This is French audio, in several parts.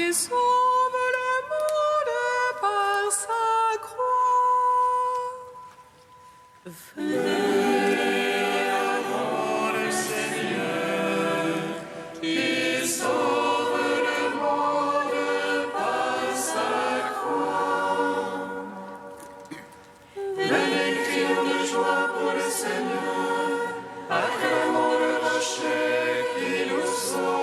qui sauve le monde par sa croix. Venez avant le Seigneur, qui sauve le monde par sa croix. Venez, crions de joie pour le Seigneur, acclamons le rocher qui nous sauve.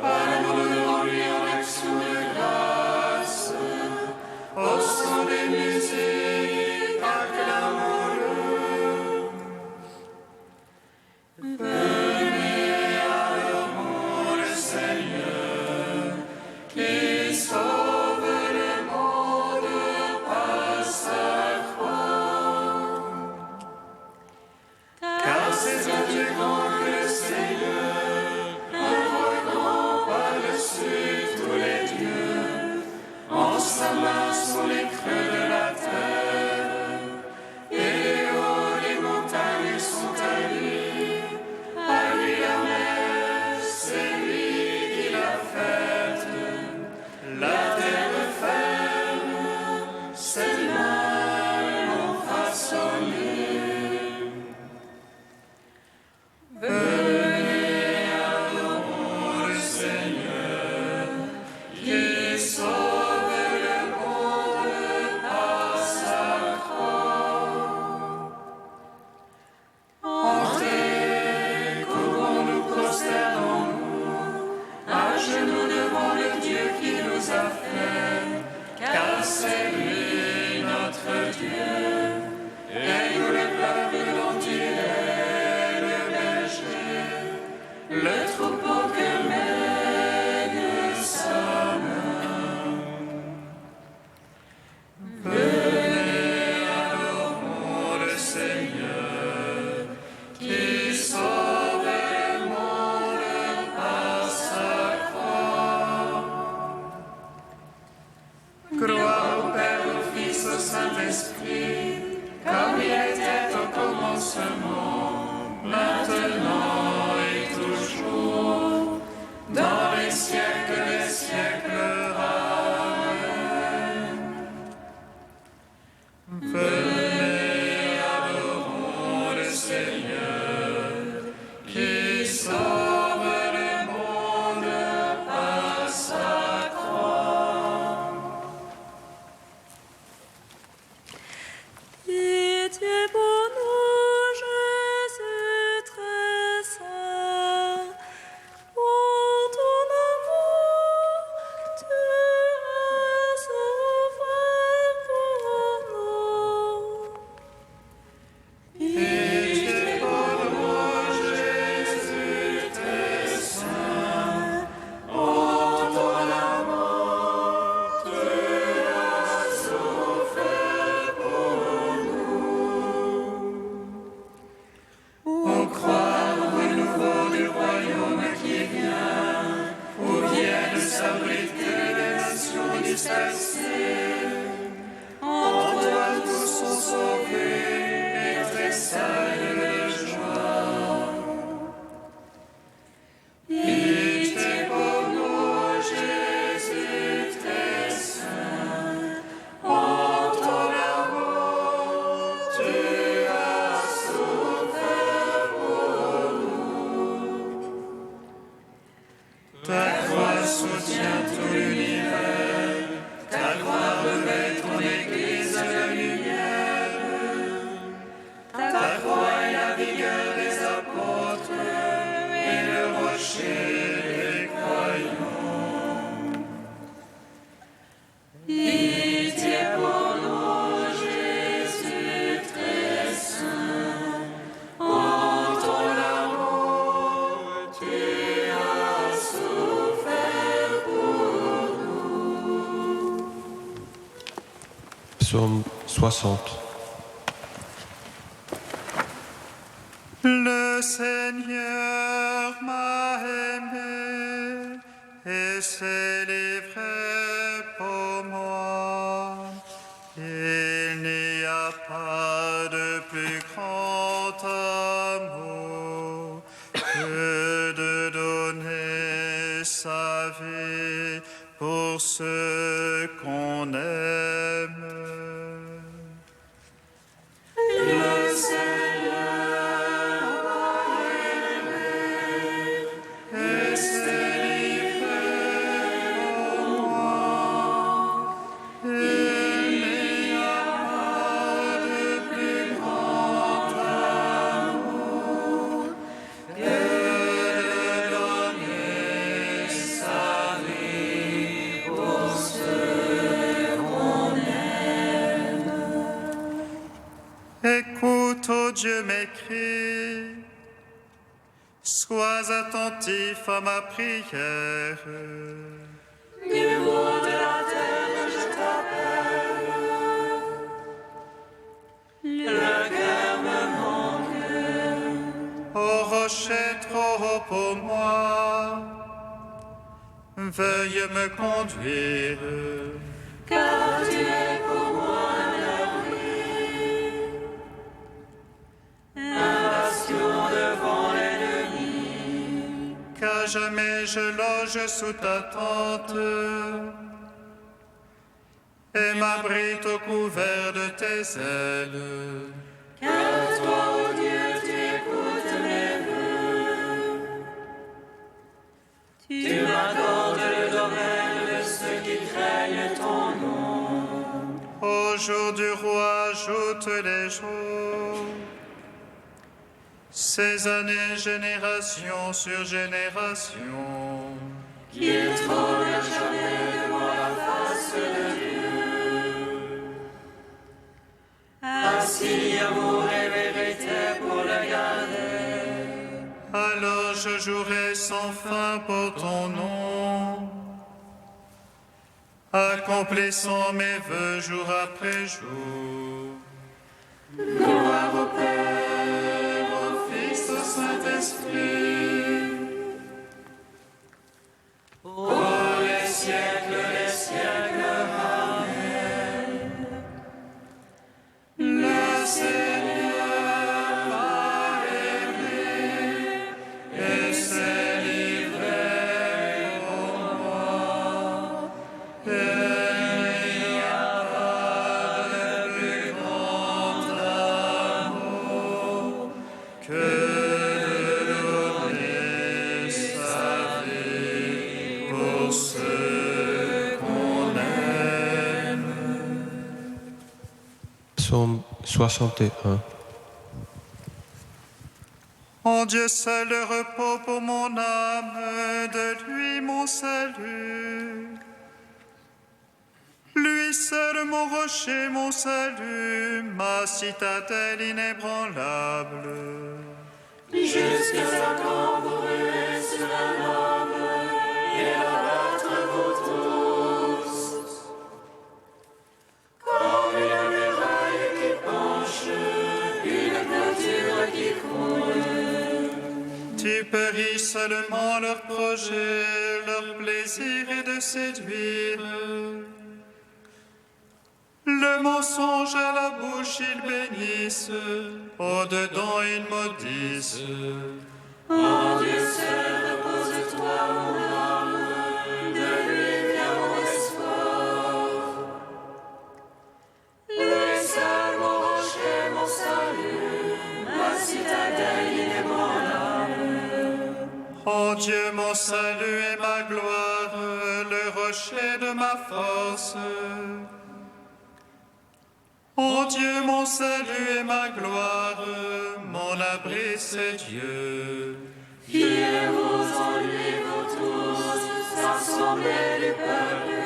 Allons devant lui en action de grâce, au son des musiques, acclamons-le. Venez adorons le Seigneur, qui sauve le monde par sa croix. Car c'est un Dieu grand que le Seigneur, un roi grand par-dessus tous les dieux. En sa main sont les creux de la terre, et les hauts des montagnes sont à lui. À lui la mer, c'est lui qui l'a faite. La terre ferme, ses mains l'ont façonnée. Venez adorons le Seigneur, qui sauve le monde par sa croix. Entrez, courbons-nous, prosternons-nous, à genoux devant le Dieu qui nous a fait, car c'est lui notre Dieu, et nous le peuple dont il est le berger, le troupeau que mène sa main. Venez adorons le Seigneur, qui sauve le monde par sa croix. Gloire au Père, au Fils, au Saint-Esprit, comme il était au commencement, maintenant et toujours, dans les siècles des siècles. Amen. Venez adorons le Seigneur, qui sauve le monde par sa croix. Pitié pour nous, Jésus très saint, pour ton amour, tu as souffert pour nous. Pitié pour nous, Jésus très saint, en ton amour, tu as souffert pour nous. Ô croire au renouveau du royaume qui vient, où viennent s'abriter les nations dispersées. En toi tous sont sauvés et tressaillent de joie. Pitié pour nous, Jésus très saint, en ton amour, tu as souffert pour nous. Ta croix soutient tout l'univers, ta croix revêt ton Église de lumière. Ta croix est la vigueur des apôtres et le rocher des croyants. Pitié pour nous, Jésus très saint, en ton amour, tu as souffert pour nous. Psaume 60. Le Seigneur m'a aimé et s'est livré pour moi. Il n'y a pas de plus grand amour que de donner sa Dieu mes cris, sois attentif à ma prière. Du haut de la terre, je t'appelle. Le cœur me manque. Ô rocher trop haut pour moi, veuille me conduire. Car tu es pour moi leur vie, un bastion devant l'ennemi. Qu'à jamais je loge sous ta tente et m'abrite au couvert de tes ailes. Car toi, ô Dieu, tu écoutes mes vœux. Tu m'accordes le domaine de ceux qui craignent ton nom. Au jour du roi, ajoute les jours, ces années, génération sur génération. Qu'il trône jamais devant la face de Dieu. Ainsi, amour et vérité pour le garder. Alors je jouerai sans fin pour ton nom, accomplissant mes vœux jour après jour. Gloire au Père, au Fils, au Saint-Esprit, pour les siècles des siècles. Amen. le Seigneur m'a aimé et s'est livré pour moi. Et il n'y a pas de plus grand amour que de donner sa vie pour ceux qu'on aime. Psaume 61. En Dieu seul le repos pour mon âme, de lui mon salut. Lui seul mon rocher, mon salut, ma citadelle inébranlable. Jusqu'à quand vous ruez sur un homme et l'abattre-vous tous, comme une muraille qui penche, une clôture qui croule. Tu péris seulement leur projet, leur plaisir est de séduire. Le mensonge à la bouche ils bénissent, au-dedans ils maudissent. En Dieu seul repose-toi, mon âme, de lui vient mon espoir. Lui seul mon rocher, mon salut, ma citadelle inébranlable. En Dieu mon salut et ma gloire, le rocher de ma force. En Dieu mon salut et ma gloire, mon abri c'est Dieu. Fiez-vous en lui, vous tous, assemblés du peuple.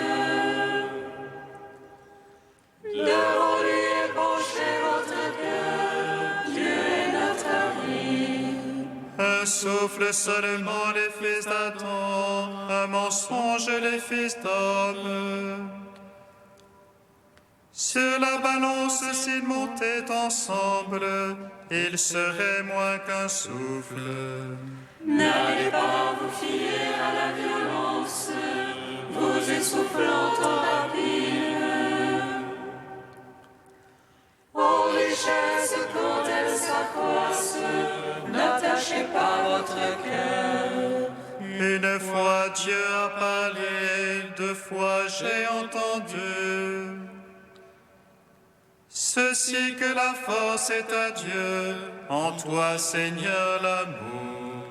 Devant lui épanchez votre cœur, Dieu est notre vie. Un souffle seulement les fils d'Adam, un mensonge les fils d'homme. Sur la balance, s'ils montaient ensemble, ils seraient moins qu'un souffle. N'allez pas vous fier à la violence, vous essoufflant en rapide. Aux richesses quand elles s'accroissent, n'attachez pas votre cœur. Une fois Dieu a parlé, deux fois j'ai entendu. Ceci que la force est à Dieu, en toi Seigneur l'amour.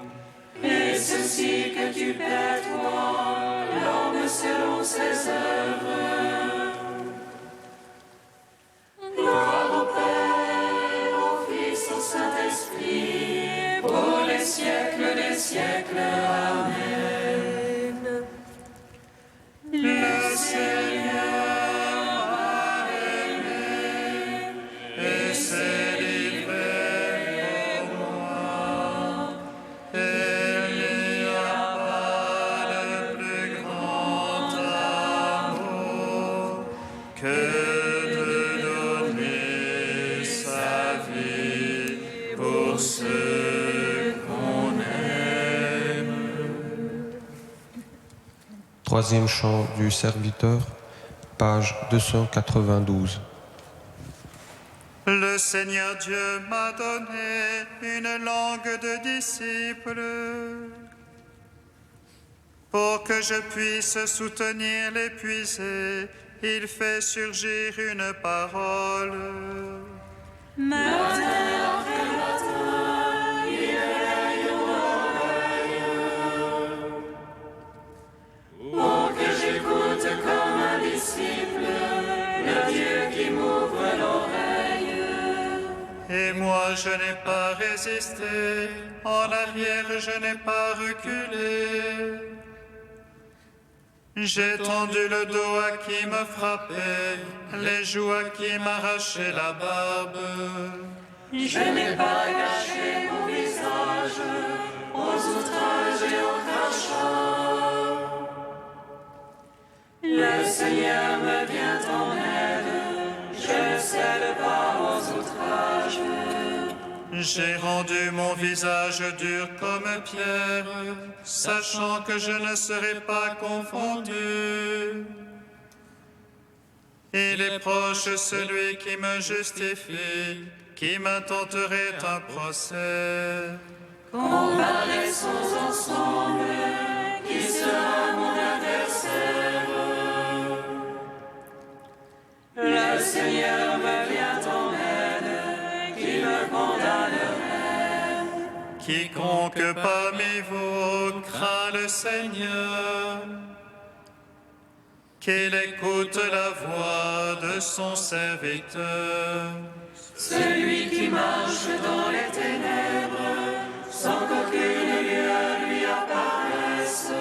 Et ceci que tu paies, toi, l'homme selon ses œuvres. Gloire au Père, au Fils, au Saint-Esprit, pour les siècles des siècles. Amen. Le Seigneur m'a aimé et s'est livré qu'on aime. Troisième chant du serviteur, page 292. Le Seigneur Dieu m'a donné une langue de disciple pour que je puisse soutenir l'épuisé. Il fait surgir une parole. Matin après matin, il veille mon oreille pour que j'écoute comme un disciple le Dieu qui m'ouvre l'oreille. Et moi je n'ai pas résisté, en arrière je n'ai pas reculé. J'ai tendu le dos à qui me frappait, les joues à qui m'arrachaient la barbe. Je n'ai pas caché mon visage aux outrages et aux crachats. Le Seigneur me vient en aide, je ne cède pas aux outrages. J'ai rendu mon visage dur comme pierre, sachant que je ne serai pas confondu. Il est proche celui qui me justifie, qui m'intenterait un procès. Comparaissons ensemble, qui sera mon adversaire? Le Seigneur me vient en aide, qui me condamnerait? Quiconque parmi vous craint le Seigneur, qu'il écoute la voix de son serviteur. Celui qui marche dans les ténèbres, sans qu'aucune lueur lui apparaisse.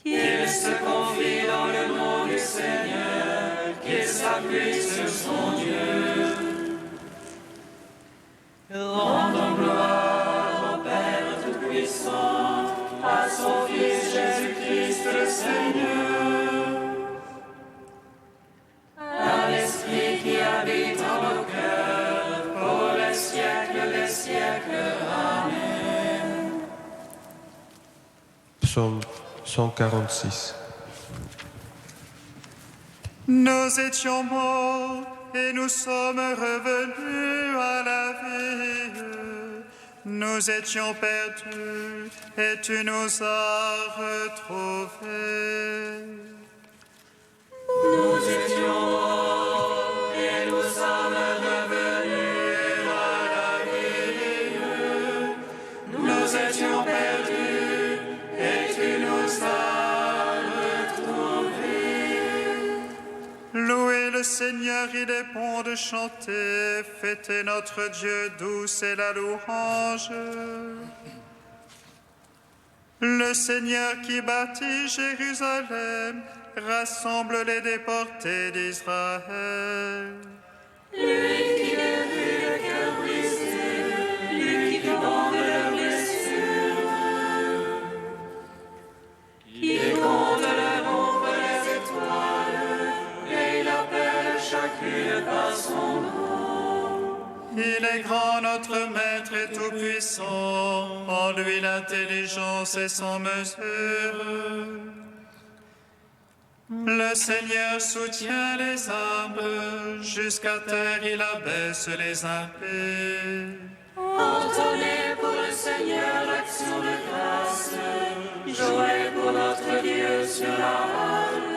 Qu'il se confie dans le nom du Seigneur, qu'il s'appuie sur son Dieu. Rendons gloire au Père Tout-Puissant, à son Fils Jésus-Christ le Seigneur, à l'Esprit qui habite en nos cœurs, pour les siècles des siècles. Amen. Psaume 146. Nous étions morts et nous sommes revenus à la vie. Nous étions perdus et tu nous as retrouvés. Nous étions morts et nous sommes revenus à la vie. Nous étions perdus et tu nous as retrouvés. Louez le Seigneur, il est bon de chanter, fêtez notre Dieu, douce est la louange. Le Seigneur qui bâtit Jérusalem, rassemble les déportés d'Israël. Lui qui guérit le cœur brisé, lui qui bande leurs blessures, qui compte le nombre des étoiles, et il appelle chacune par son nom. Il est grand, notre Maître et tout-puissant, en lui l'intelligence est sans mesure. Le Seigneur soutient les humbles, jusqu'à terre il abaisse les impies. Entonnez pour le Seigneur l'action de grâce, jouez pour notre Dieu sur la harpe.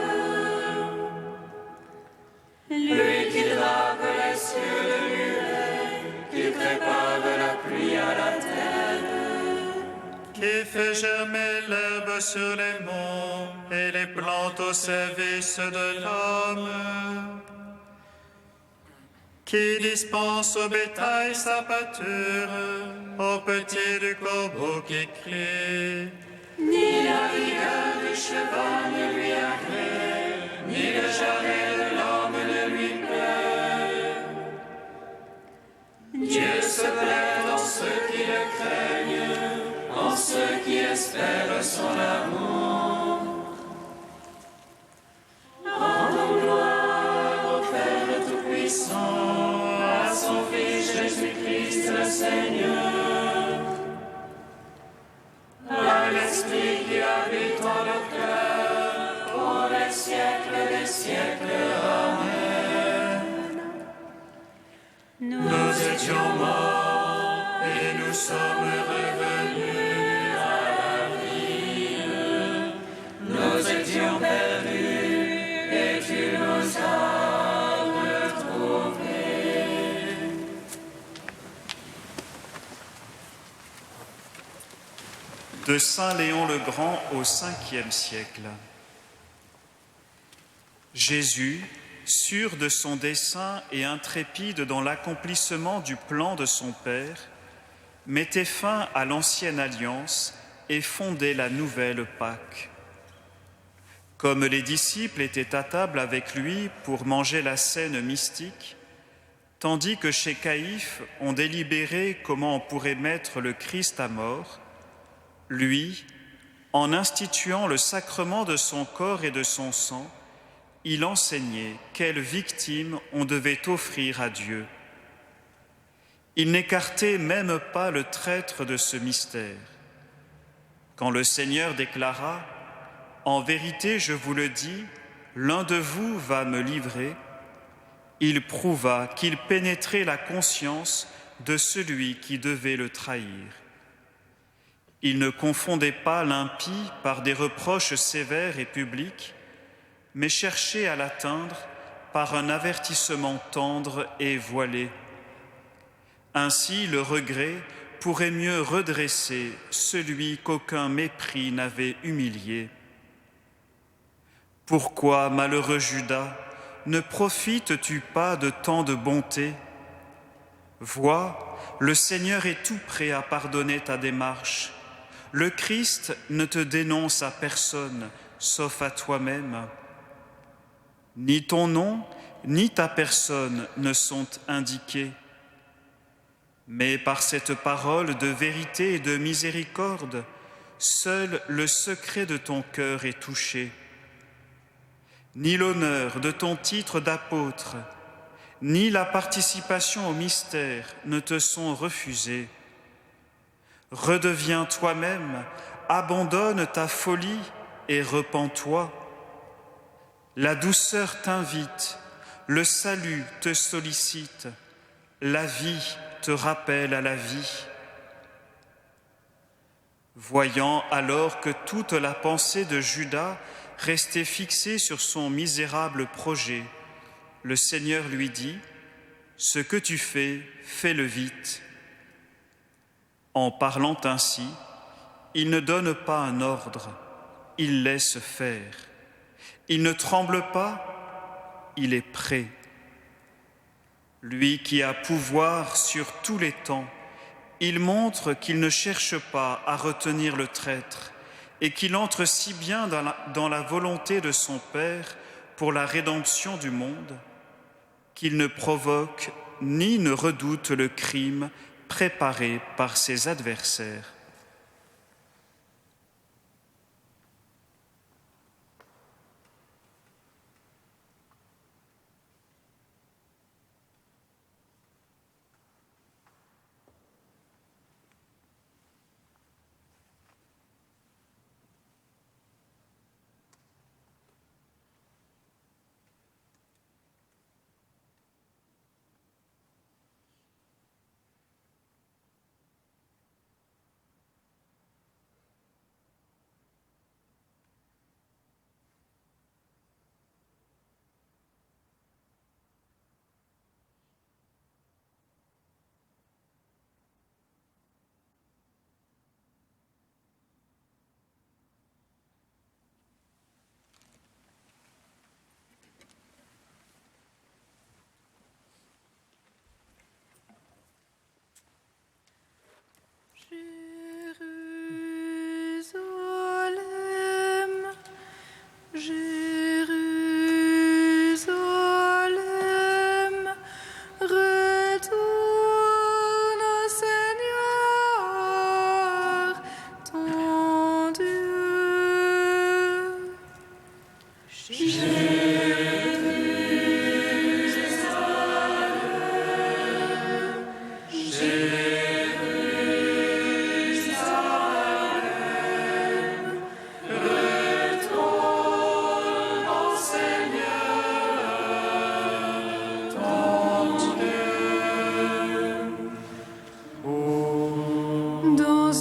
Lui qui drape les cieux de nuée, qui prépare la pluie à la terre, Qui fait germer l'herbe sur les monts et les plantes au service de l'homme. Qui dispense au bétail sa pâture, aux petits du corbeau qui crie. ni la vigueur du cheval ne lui agrée, ni le jarret de l'homme ne lui plaît. Dieu se plaît en ceux qui le craignent, en ceux qui espèrent son amour. Rendons gloire au Père Tout-Puissant, à son Fils Jésus-Christ siècles. Amen. Nous étions morts et nous sommes revenus à la vie. Nous étions perdus et tu nous as retrouvés. De Saint Léon le Grand au 5e siècle. Jésus, sûr de son dessein et intrépide dans l'accomplissement du plan de son Père, mettait fin à l'ancienne alliance et fondait la nouvelle Pâque. Comme les disciples étaient à table avec lui pour manger la scène mystique, tandis que chez Caïphe on délibérait comment on pourrait mettre le Christ à mort, lui, en instituant le sacrement de son corps et de son sang, il enseignait quelle victime on devait offrir à Dieu. Il n'écartait même pas le traître de ce mystère. Quand le Seigneur déclara « En vérité, je vous le dis, l'un de vous va me livrer », il prouva qu'il pénétrait la conscience de celui qui devait le trahir. Il ne confondait pas l'impie par des reproches sévères et publics, mais cherchait à l'atteindre par un avertissement tendre et voilé. Ainsi, le regret pourrait mieux redresser celui qu'aucun mépris n'avait humilié. Pourquoi, malheureux Judas, ne profites-tu pas de tant de bonté? Vois, le Seigneur est tout prêt à pardonner ta démarche. Le Christ ne te dénonce à personne, sauf à toi-même. Ni ton nom, ni ta personne ne sont indiqués. Mais par cette parole de vérité et de miséricorde, seul le secret de ton cœur est touché. Ni l'honneur de ton titre d'apôtre, ni la participation au mystère ne te sont refusés. Redeviens toi-même, abandonne ta folie et repens-toi. La douceur t'invite, le salut te sollicite, la vie te rappelle à la vie. Voyant alors que toute la pensée de Judas restait fixée sur son misérable projet, le Seigneur lui dit « Ce que tu fais, fais-le vite ». En parlant ainsi, il ne donne pas un ordre, il laisse faire. Il ne tremble pas, il est prêt. Lui qui a pouvoir sur tous les temps, il montre qu'il ne cherche pas à retenir le traître et qu'il entre si bien dans la volonté de son Père pour la rédemption du monde, qu'il ne provoque ni ne redoute le crime préparé par ses adversaires.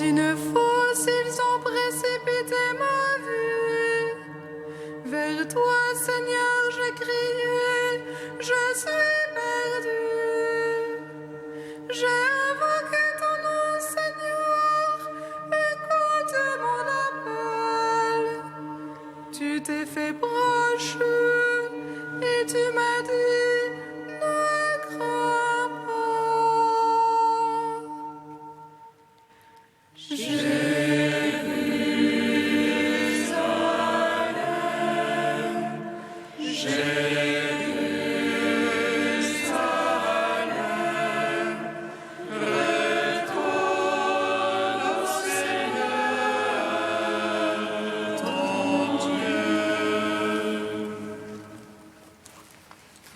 une fosse, ils ont précipité ma vie. Vers toi, Seigneur, j'ai crié, je suis perdu. J'ai invoqué ton nom, Seigneur, écoute mon appel. Tu t'es fait proche et tu m'as dit, ne crains pas.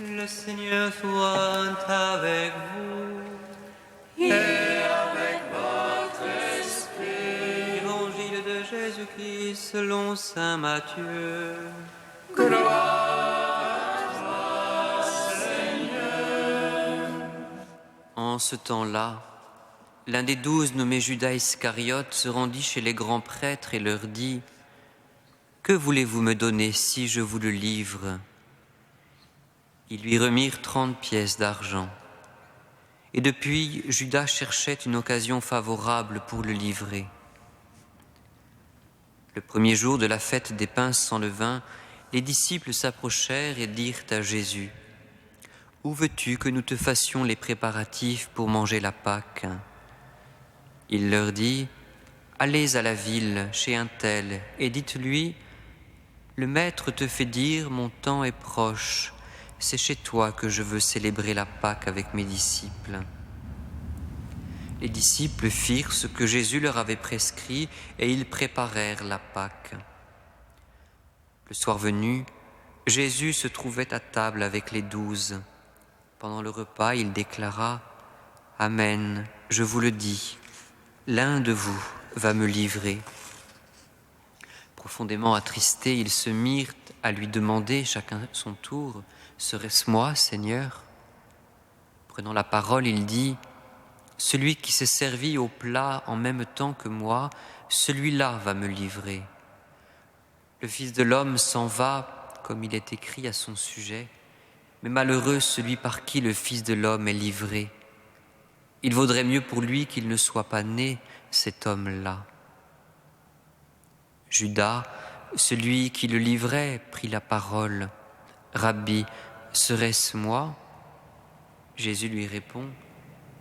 Le Seigneur soit avec vous. Et avec votre esprit. Évangile de Jésus-Christ selon saint Matthieu. Gloire à toi, Seigneur. En ce temps-là, l'un des 12 nommé Judas Iscariote se rendit chez les grands prêtres et leur dit : Que voulez-vous me donner si je vous le livre ? Ils lui remirent 30 pièces d'argent. Et depuis, Judas cherchait une occasion favorable pour le livrer. Le premier jour de la fête des pains sans levain, les disciples s'approchèrent et dirent à Jésus : Où veux-tu que nous te fassions les préparatifs pour manger la Pâque ? Il leur dit : Allez à la ville, chez un tel, et dites-lui : Le Maître te fait dire, mon temps est proche. C'est chez toi que je veux célébrer la Pâque avec mes disciples. Les disciples firent ce que Jésus leur avait prescrit et ils préparèrent la Pâque. Le soir venu, Jésus se trouvait à table avec les 12. Pendant le repas, il déclara : Amen, je vous le dis, l'un de vous va me livrer. Profondément attristés, ils se mirent à lui demander, chacun son tour : Serait-ce moi, Seigneur ? Prenant la parole, il dit : Celui qui s'est servi au plat en même temps que moi, celui-là va me livrer. Le Fils de l'homme s'en va, comme il est écrit à son sujet, mais malheureux celui par qui le Fils de l'homme est livré. Il vaudrait mieux pour lui qu'il ne soit pas né, cet homme-là. Judas, celui qui le livrait, prit la parole. Rabbi, serait-ce moi ? Jésus lui répond :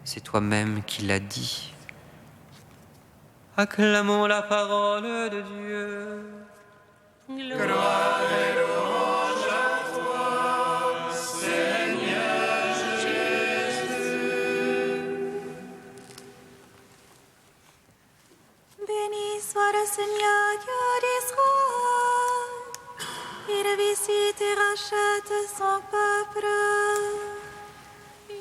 C'est toi-même qui l'as dit. Acclamons la parole de Dieu. Gloire et louange à toi, Seigneur Jésus. Béni soit le Seigneur Dieu d'Israël. Il visite et rachète son peuple.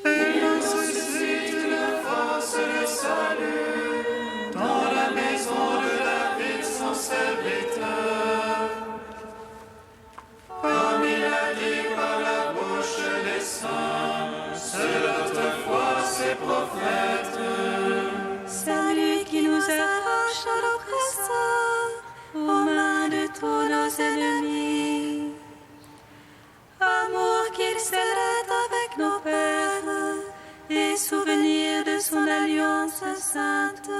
Il nous suscite la force et le salut dans la maison de David, son serviteur. Comme il a dit par la bouche des saints, c'est autrefois ses prophètes. Celui qui nous arrache à l'oppresseur, aux mains de tous nos ennemis. Amour qu'il scellait avec nos pères, et souvenir de son alliance sainte.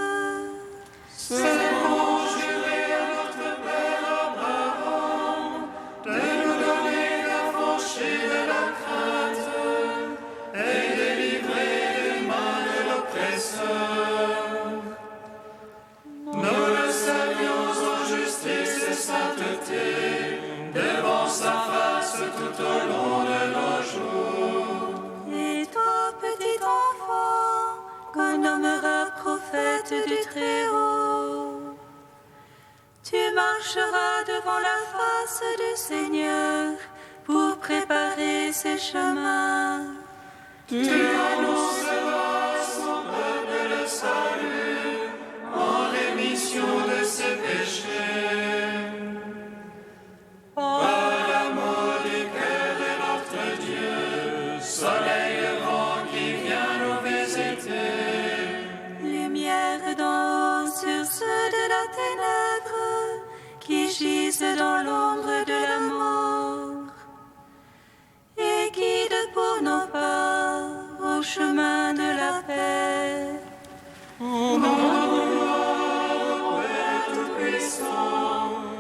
C'est conjuré à notre Père Abraham de nous donner l'affranchie de la crainte et délivrer des mains de l'oppresseur. Nous le saluons en justice et sainteté devant sa face tout au long de nos jours. Et toi, petit enfant, qu'on nommera prophète du Très-Haut, tu marcheras devant la face du Seigneur pour préparer ses chemins. Tu annonceras à son peuple le salut en rémission de ses péchés. Par l'amour du cœur de notre Dieu, soleil levant qui vient nous visiter. Lumière d'en haut sur ténèbres, qui gisent dans l'ombre de la mort, et guide pour nos pas au chemin de la paix.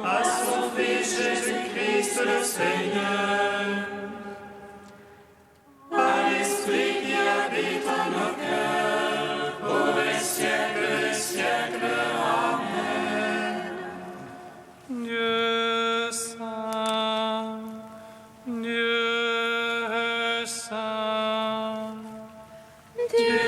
À son Fils Jésus-Christ le Seigneur, à l'Esprit qui habite en nos cœurs, pour les siècles des siècles. Amen. Dieu saint, Dieu saint, Dieu.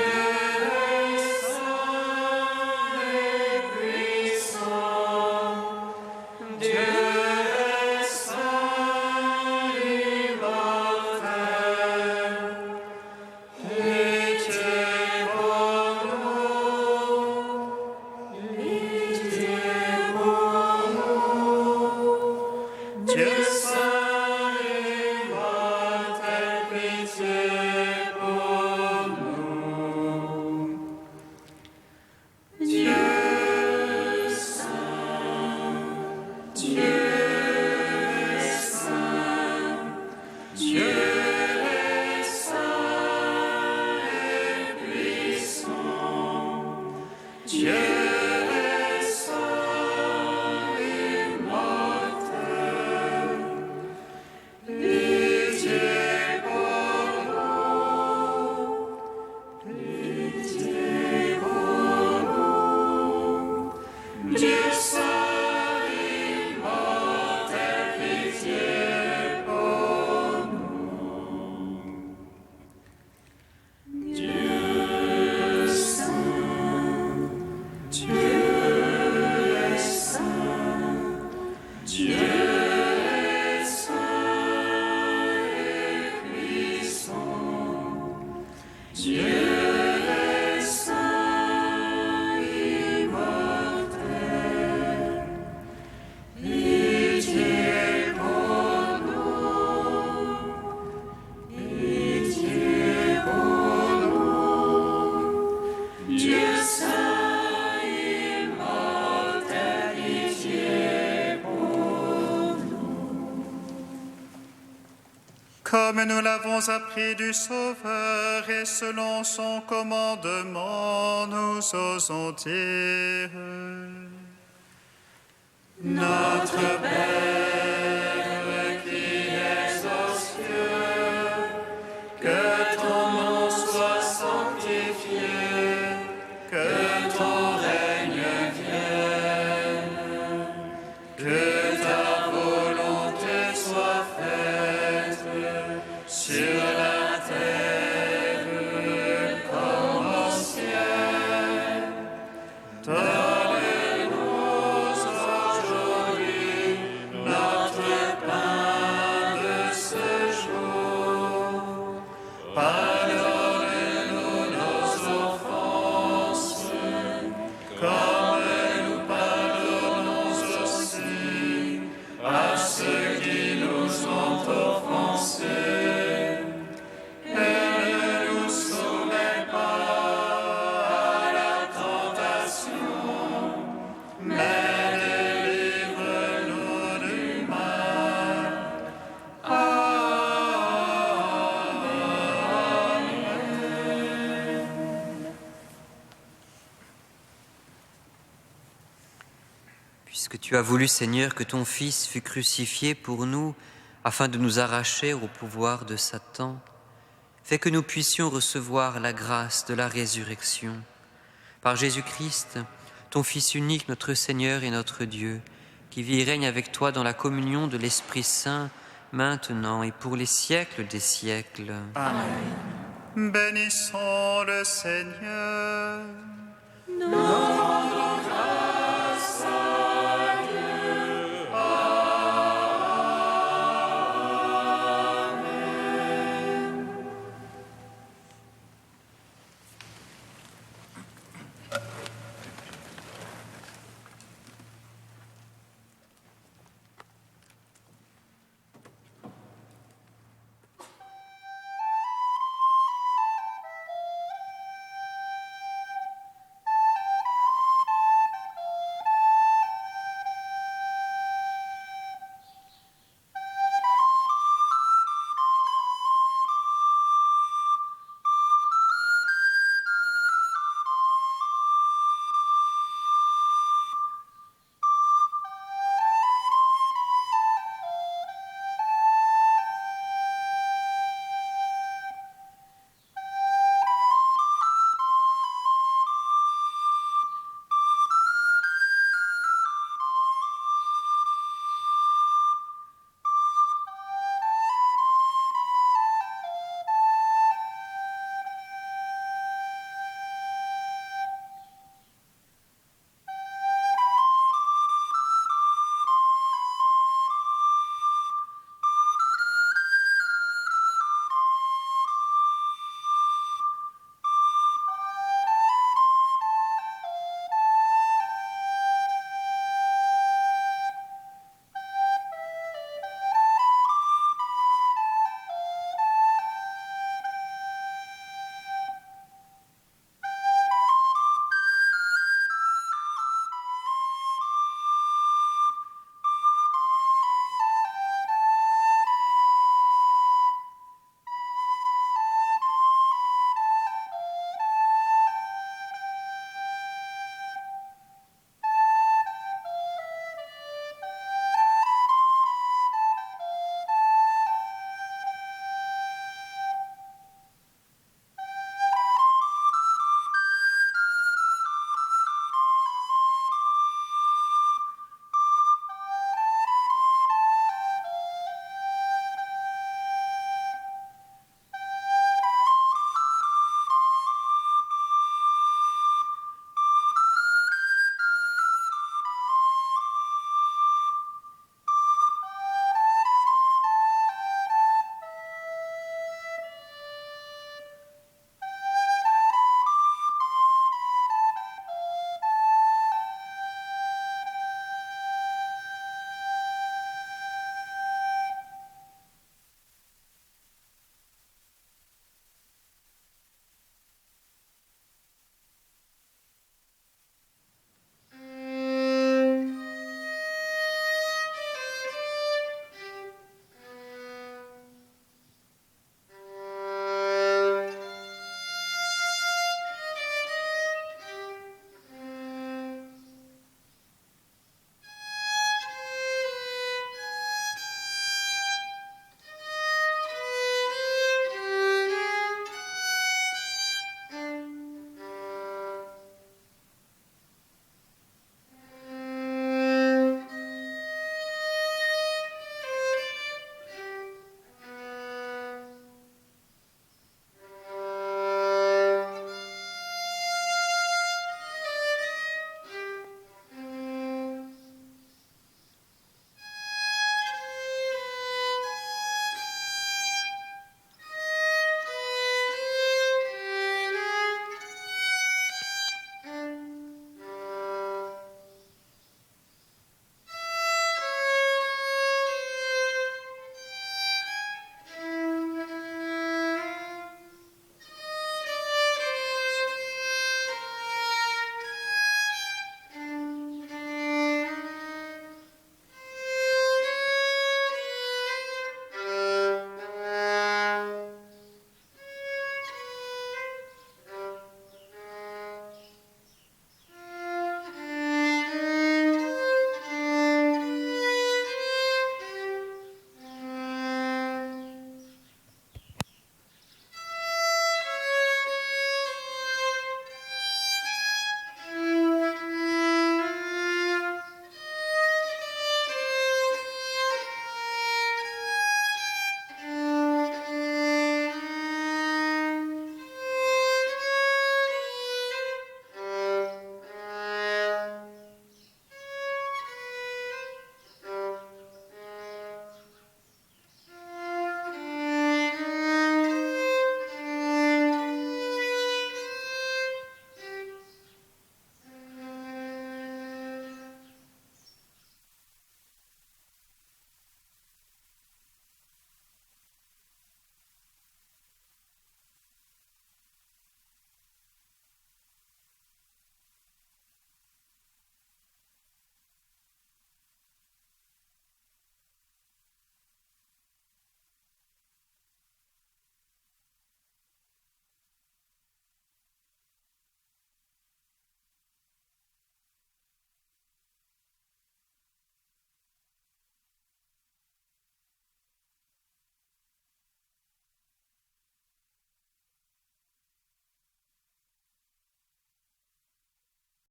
Comme nous l'avons appris du Sauveur et selon son commandement, nous osons dire: Notre Père qui es aux cieux, que ton nom soit sanctifié, que ton règne vienne, que ta volonté soit faite sur la terre comme au ciel. Donne-nous aujourd'hui notre pain de ce jour. Pardonne-nous nos offenses, comme nous pardonnons aussi à ceux qui nous ont offensés. Puisque tu as voulu, Seigneur, que ton Fils fût crucifié pour nous, afin de nous arracher au pouvoir de Satan, fais que nous puissions recevoir la grâce de la résurrection. Par Jésus-Christ, ton Fils unique, notre Seigneur et notre Dieu, qui vit et règne avec toi dans la communion de l'Esprit Saint, maintenant et pour les siècles des siècles. Amen. Bénissons le Seigneur.